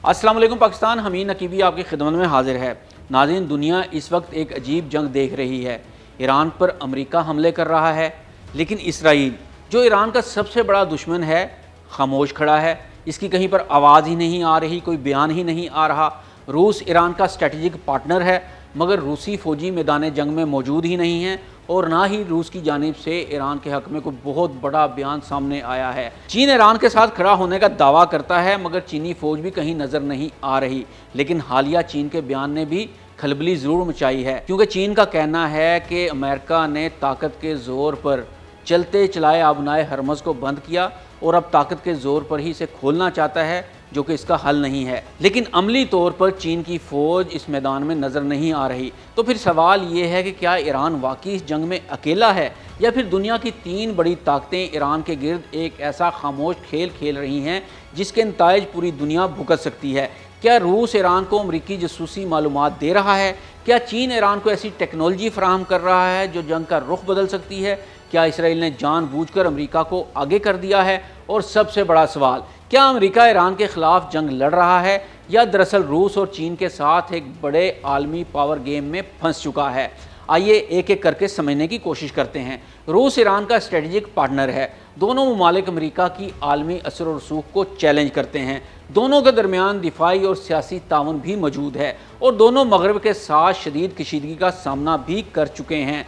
अस्सलाम वालेकुम पाकिस्तान। हमीद नकीबी आपकी खिदमत में हाजिर है। नाज़रीन, दुनिया इस वक्त एक अजीब जंग देख रही है। ईरान पर अमेरिका हमले कर रहा है, लेकिन इसराइल जो ईरान का सबसे बड़ा दुश्मन है खामोश खड़ा है। इसकी कहीं पर आवाज़ ही नहीं आ रही, कोई बयान ही नहीं आ रहा। रूस ईरान का स्ट्रेटजिक पार्टनर है, मगर रूसी फ़ौजी मैदान जंग में मौजूद ही नहीं हैं और ना ही रूस की जानिब से ईरान के हक़ में कोई बहुत बड़ा बयान सामने आया है। चीन ईरान के साथ खड़ा होने का दावा करता है, मगर चीनी फ़ौज भी कहीं नज़र नहीं आ रही। लेकिन हालिया चीन के बयान ने भी खलबली ज़रूर मचाई है, क्योंकि चीन का कहना है कि अमेरिका ने ताकत के ज़ोर पर चलते चलाए आबनाए हरमज़ को बंद किया और अब ताकत के ज़ोर पर ही इसे खोलना चाहता है, जो कि इसका हल नहीं है। लेकिन अमली तौर पर चीन की फ़ौज इस मैदान में नज़र नहीं आ रही। तो फिर सवाल ये है कि क्या ईरान वाकई इस जंग में अकेला है, या फिर दुनिया की तीन बड़ी ताकतें ईरान के गिर्द एक ऐसा खामोश खेल खेल रही हैं जिसके नताइज पूरी दुनिया भुगत सकती है। क्या रूस ईरान को अमरीकी जासूसी मालूमात दे रहा है? क्या चीन ईरान को ऐसी टेक्नोलॉजी फराहम कर रहा है जो जंग का रुख बदल सकती है? क्या इसराइल ने जानबूझकर अमेरिका को आगे कर दिया है? और सबसे बड़ा सवाल, क्या अमेरिका ईरान के ख़िलाफ़ जंग लड़ रहा है, या दरअसल रूस और चीन के साथ एक बड़े आलमी पावर गेम में फंस चुका है? आइए एक एक करके समझने की कोशिश करते हैं। रूस ईरान का स्ट्रेटजिक पार्टनर है। दोनों ममालिक अमेरिका की आलमी असर और रसूख को चैलेंज करते हैं। दोनों के दरमियान दिफाई और सियासी ताउन भी मौजूद है, और दोनों मगरब के साथ शदीद कशीदगी का सामना भी कर चुके हैं।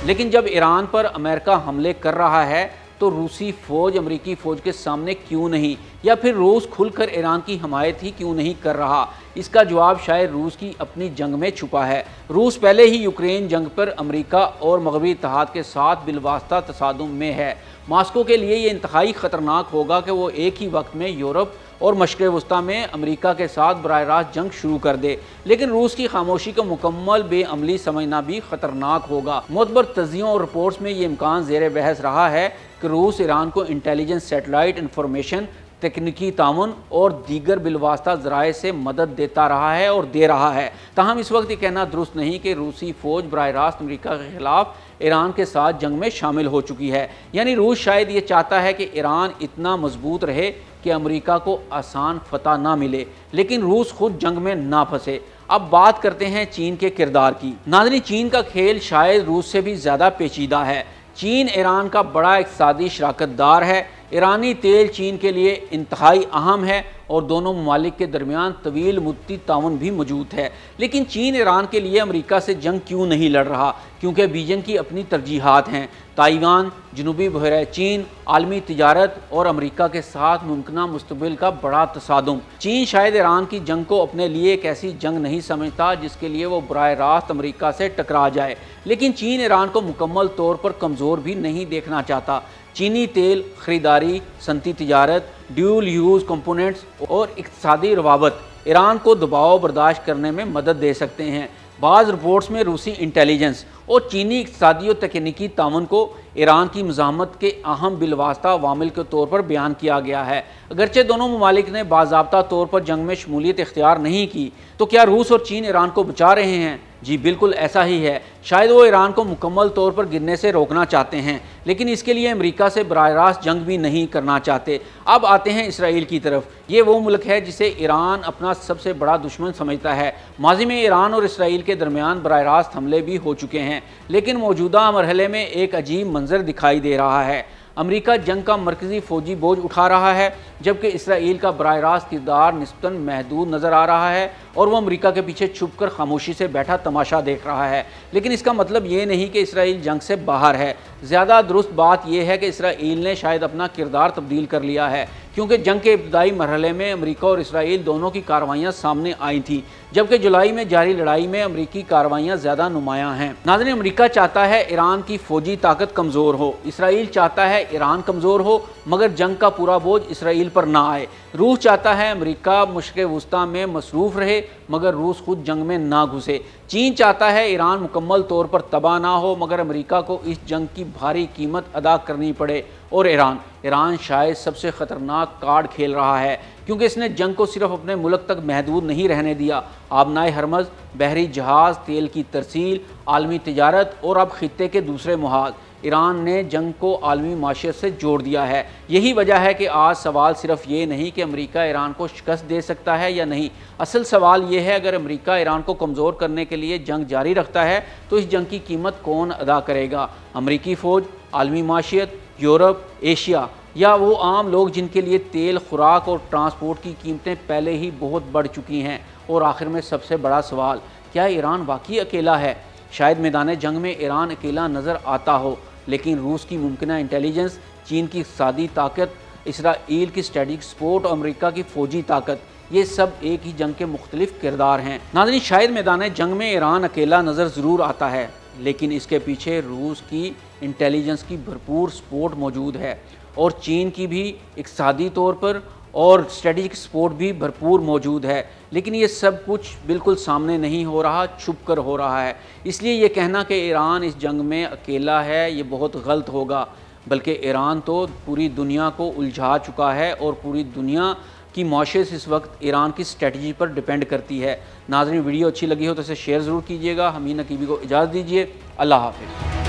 लेकिन जब ईरान पर अमेरिका हमले कर रहा है तो रूसी फ़ौज अमरीकी फ़ौज के सामने क्यों नहीं, या फिर रूस खुलकर ईरान की हमायत ही क्यों नहीं कर रहा? इसका जवाब शायद रूस की अपनी जंग में छुपा है। रूस पहले ही यूक्रेन जंग पर अमेरिका और मगरबी इत्तेहाद के साथ बिलवास्ता तसादुम में है। मास्को के लिए ये इंतहाई ख़तरनाक होगा कि वो एक ही वक्त में यूरोप और मशरक़ वस्ता में अमेरिका के साथ बराह रास्त जंग शुरू कर दे। लेकिन रूस की खामोशी को मुकम्मल बेअमली समझना भी ख़तरनाक होगा। मोतबर तज्ज़ियों और रिपोर्ट्स में ये इम्कान ज़ेर बहस रहा है कि रूस ईरान को इंटेलिजेंस, सैटेलाइट इंफॉर्मेशन, तकनीकी ताउन और दीगर बिलवास्ता ज़राए से मदद देता रहा है और दे रहा है। ताहम इस वक्त ये कहना दुरुस्त नहीं कि रूसी फ़ौज बराह रास्त अमेरिका के ख़िलाफ़ ईरान के साथ जंग में शामिल हो चुकी है। यानी रूस शायद ये चाहता है कि ईरान इतना मजबूत रहे कि अमेरिका को आसान फतह ना मिले, लेकिन रूस खुद जंग में ना फंसे। अब बात करते हैं चीन के किरदार की। नाज़रीन, चीन का खेल शायद रूस से भी ज़्यादा पेचीदा है। चीन ईरान का बड़ा इक़्तिसादी शराकतदार है। ईरानी तेल चीन के लिए इंतहाई अहम है और दोनों ममालिक के दरमियान तवील मुद्दती ताउन भी मौजूद है। लेकिन चीन ईरान के लिए अमेरिका से जंग क्यों नहीं लड़ रहा? क्योंकि बीजिंग की अपनी तरजीहात हैं। ताइवान, जनूबी बहर चीन, आलमी तिजारत और अमेरिका के साथ मुमकिना मुस्तकबिल का बड़ा तसादुम। चीन शायद ईरान की जंग को अपने लिए एक ऐसी जंग नहीं समझता जिसके लिए वो बराह रास्त अमेरिका से टकरा जाए। लेकिन चीन ईरान को मुकम्मल तौर पर कमज़ोर भी नहीं देखना चाहता। चीनी तेल ख़रीदारी, सनती तिजारत, ड्यूल यूज़ कंपोनेंट्स और इक़्तिसादी रवाबत ईरान को दबाव बर्दाश्त करने में मदद दे सकते हैं। बाज़ रिपोर्ट्स में रूसी इंटेलिजेंस और चीनी इक़्तिसादी और तकनीकी ताउन को ईरान की मज़ाहमत के अहम बिलवास्ता वामिल के तौर पर बयान किया गया है। अगरचे दोनों ममालिक ने बाज़ाब्ता तौर पर जंग में शमूलियत इख्तियार नहीं की, तो क्या रूस और चीन ईरान को बचा रहे हैं? जी बिल्कुल ऐसा ही है। शायद वो ईरान को मुकम्मल तौर पर गिरने से रोकना चाहते हैं, लेकिन इसके लिए अमेरिका से बराह रास्त जंग भी नहीं करना चाहते। अब आते हैं इसराइल की तरफ। ये वो मुल्क है जिसे ईरान अपना सबसे बड़ा दुश्मन समझता है। माजी में ईरान और इसराइल के दरमियान बराह रास्त हमले भी हो चुके हैं, लेकिन मौजूदा मरहले में एक अजीब मंजर दिखाई दे रहा है। अमेरिका जंग का मरकज़ी फ़ौजी बोझ उठा रहा है, जबकि इसराइल का बराह रास्त किरदार निस्बतन महदूद नज़र आ रहा है और वह अमेरिका के पीछे छुपकर खामोशी से बैठा तमाशा देख रहा है। लेकिन इसका मतलब ये नहीं कि इसराइल जंग से बाहर है। ज़्यादा दुरुस्त बात यह है कि इसराइल ने शायद अपना किरदार तब्दील कर लिया है, क्योंकि जंग के इब्तदाई मरहले में अमेरिका और इसराइल दोनों की कार्रवाइयाँ सामने आई थी, जबकि जुलाई में जारी लड़ाई में अमेरिकी कार्रवाइयाँ ज़्यादा नुमायाँ हैं। नाज़रीन, अमेरिका चाहता है ईरान की फ़ौजी ताकत कमज़ोर हो, इसराइल चाहता है ईरान कमज़ोर हो मगर जंग का पूरा बोझ इसराइल पर ना आए। रूस चाहता है अमेरिका मशरिक़ वस्ता में मसरूफ़ रहे मगर रूस खुद जंग में ना घुसे। چین چاہتا ہے ایران مکمل طور پر تباہ نہ ہو، مگر امریکہ کو اس جنگ کی بھاری قیمت ادا کرنی پڑے۔ اور ایران شاید سب سے خطرناک کارڈ کھیل رہا ہے، کیونکہ اس نے جنگ کو صرف اپنے ملک تک محدود نہیں رہنے دیا۔ آبنائے ہرمز، بحری جہاز، تیل کی ترسیل، عالمی تجارت اور اب خطے کے دوسرے محاذ، ایران نے جنگ کو عالمی معیشت سے جوڑ دیا ہے۔ یہی وجہ ہے کہ آج سوال صرف یہ نہیں کہ امریکہ ایران کو شکست دے سکتا ہے یا نہیں، اصل سوال یہ ہے اگر امریکہ ایران کو کمزور کرنے کے لیے جنگ جاری رکھتا ہے تو اس جنگ کی قیمت کون ادا کرے گا؟ امریکی فوج، عالمی معیشت، یورپ، ایشیا، یا وہ عام لوگ جن کے لیے تیل، خوراک اور ٹرانسپورٹ کی قیمتیں پہلے ہی بہت بڑھ چکی ہیں؟ اور آخر میں سب سے بڑا سوال، کیا ایران واقعی اکیلا ہے؟ شاید میدان جنگ میں ایران اکیلا نظر آتا ہو، لیکن روس کی ممکنہ انٹیلیجنس، چین کی اقتصادی طاقت، اسرائیل کی اسٹریٹجک سپورٹ اور امریکہ کی فوجی طاقت، یہ سب ایک ہی جنگ کے مختلف کردار ہیں۔ ناظرین، شاید میدان جنگ میں ایران اکیلا نظر ضرور آتا ہے، لیکن اس کے پیچھے روس کی انٹیلیجنس کی بھرپور سپورٹ موجود ہے، اور چین کی بھی اقتصادی طور پر اور اسٹریٹجک سپورٹ بھی بھرپور موجود ہے۔ لیکن یہ سب کچھ بالکل سامنے نہیں ہو رہا، چھپ کر ہو رہا ہے۔ اس لیے یہ کہنا کہ ایران اس جنگ میں اکیلا ہے یہ بہت غلط ہوگا، بلکہ ایران تو پوری دنیا کو الجھا چکا ہے، اور پوری دنیا کی معیشت اس وقت ایران کی اسٹریٹجی پر ڈیپینڈ کرتی ہے۔ ناظرین، ویڈیو اچھی لگی ہو تو اسے شیئر ضرور کیجیے گا۔ حمید نقیبی کو اجازت دیجیے، اللہ حافظ۔